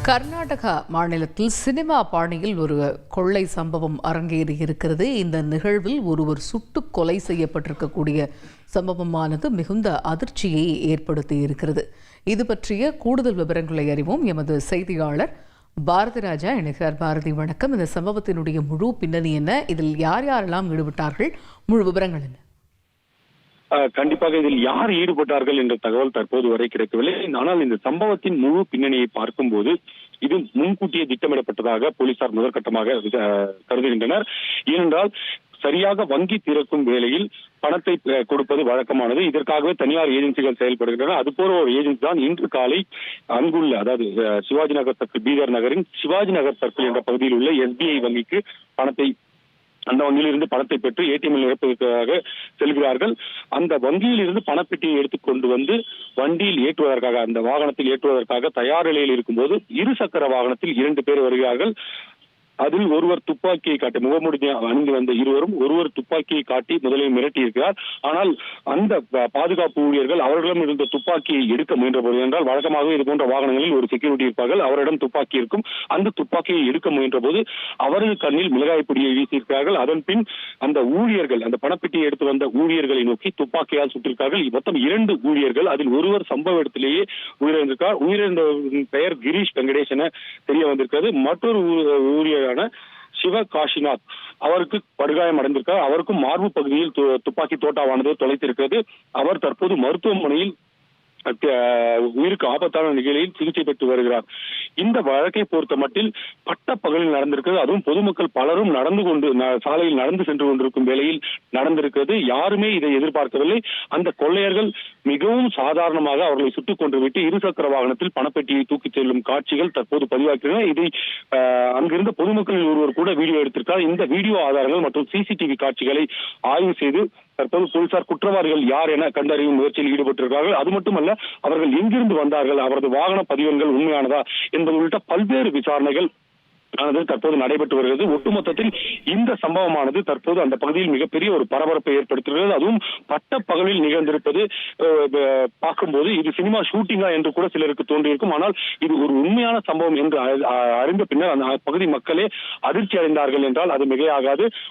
கர்நாடகா மாநிலத்தில் சினிமா பாணியில் ஒரு கொள்ளை சம்பவம் அரங்கேறி இருக்கிறது. இந்த நிகழ்வில் ஒருவர் சுட்டு கொலை செய்யப்பட்டிருக்கக்கூடிய சம்பவமானது மிகுந்த அதிர்ச்சியை ஏற்படுத்தி இருக்கிறது. இது பற்றிய கூடுதல் விவரங்களை அறிவோம். எமது செய்தியாளர் பாரதி ராஜா இணைகிறார். பாரதி, வணக்கம். இந்த சம்பவத்தினுடைய முழு பின்னணி என்ன? இதில் யார் யாரெல்லாம் ஈடுபட்டார்கள்? முழு விவரங்கள் என்ன? கண்டிப்பாக இதில் யார் ஈடுபட்டார்கள் என்ற தகவல் தற்போது வரை கிடைக்கவில்லை. ஆனால் இந்த சம்பவத்தின் முழு பின்னணியை பார்க்கும்போது இது முன்கூட்டியே திட்டமிடப்பட்டதாக போலீசார் முதற்கட்டமாக கருதுகின்றனர். ஏனென்றால் சரியாக வங்கி திறக்கும் வேளையில் பணத்தை கொடுப்பது வழக்கமானது. இதற்காகவே தனியார் ஏஜென்சிகள் செயல்படுகின்றன. அதுபோல ஒரு ஏஜென்சி தான் இன்று காலை அங்குள்ள, அதாவது சிவாஜி நகர் சர்க்கிள், பீதர் நகரின் சிவாஜி நகர் சர்க்கிள் என்ற பகுதியில் உள்ள SBI வங்கிக்கு அந்த வங்கியில் இருந்து பணத்தை பெற்று ஏடிஎம்மில் நிரப்புவதற்காக செல்கிறார்கள். அந்த வங்கியில் இருந்து பணப்பெட்டியை எடுத்துக்கொண்டு வந்து வண்டியில் ஏற்றுவதற்காக, அந்த வாகனத்தில் ஏற்றுவதற்காக தயார் நிலையில் இருக்கும்போது இருசக்கர வாகனத்தில் 2 பேர் வருகிறார்கள். அதில் ஒருவர் துப்பாக்கியை காட்டி, முகமூடி அணிந்து வந்த இருவரும் ஒருவர் துப்பாக்கியை காட்டி முதலில் மிரட்டியிருக்கிறார். ஆனால் அந்த பாதுகாப்பு ஊழியர்கள் அவர்களிடம் இருந்த துப்பாக்கியை எடுக்க முயன்ற போது, என்றால் வழக்கமாக இது போன்ற வாகனங்களில் ஒரு செக்யூரிட்டி இருப்பார்கள், அவரிடம் துப்பாக்கி இருக்கும். அந்த துப்பாக்கியை எடுக்க முயன்ற போது அவரது கண்ணில் மிளகாய் பொடியை வீசியிருக்கிறார்கள். அதன் பின் அந்த ஊழியர்கள், அந்த பணப்பெட்டியை எடுத்து வந்த ஊழியர்களை நோக்கி துப்பாக்கியால் சுட்டிருக்கார்கள். மொத்தம் 2 ஊழியர்கள், அதில் ஒருவர் சம்பவ இடத்திலேயே உயிரிழந்திருக்கார். உயிரிழந்தவரின் பெயர் கிரீஷ் வெங்கடேஷ் என தெரிய வந்திருக்கிறது. மற்றொரு ஊழியர் சிவ காஷிநாத், அவருக்கு படுகாயம் அடைந்திருக்கார். அவருக்கும் மார்பு பகுதியில் துப்பாக்கி தோட்டாவானது தொலைத்திருக்கிறது. அவர் தற்போது மருத்துவமனையில் உயிருக்கு ஆபத்தான நிலையில் சிகிச்சை பெற்று வருகிறார். இந்த வழக்கை பொறுத்த மட்டில் பட்ட பகலில் நடந்திருக்கிறது. அதுவும் பொதுமக்கள் பலரும் சாலையில் நடந்து சென்று கொண்டிருக்கும் வேளையில் நடந்திருக்கிறது. யாருமே இதை எதிர்பார்க்கவில்லை. அந்த கொள்ளையர்கள் மிகவும் சாதாரணமாக அவர்களை சுட்டுக் கொண்டு விட்டு இருசக்கர வாகனத்தில் பணப்பெட்டியை தூக்கிச் செல்லும் காட்சிகள் தற்போது பதிவாகின்றன. இதை அங்கிருந்த பொதுமக்களில் ஒருவர் கூட வீடியோ எடுத்திருக்கார். இந்த வீடியோ ஆதாரங்கள் மற்றும் CCTV காட்சிகளை ஆய்வு செய்து தற்போது போலீசார் குற்றவாளிகள் யார் என கண்டறியும் முயற்சியில் ஈடுபட்டிருக்கிறார்கள். அது மட்டுமல்ல, அவர்கள் எங்கிருந்து வந்தார்கள், அவரது வாகன பதிவுகள் உண்மையானதா என்பது உள்ளிட்ட பல்வேறு விசாரணைகள் தற்போது நடைபெற்று வருகிறது. ஒட்டுமொத்தத்தில் இந்த சம்பவமானது தற்போது அந்த பகுதியில் மிகப்பெரிய ஒரு பரபரப்பை ஏற்படுத்துகிறது. அதுவும் பட்ட பகலில் நிகழ்ந்திருப்பது பார்க்கும்போது இது சினிமா ஷூட்டிங்கா என்று கூட சிலருக்கு தோன்றியிருக்கும். ஆனால் இது ஒரு உண்மையான சம்பவம் என்று அறிந்த பின்னர் அந்த பகுதி மக்களே அதிர்ச்சி அடைந்தார்கள் என்றால் அது மிகையாகாது.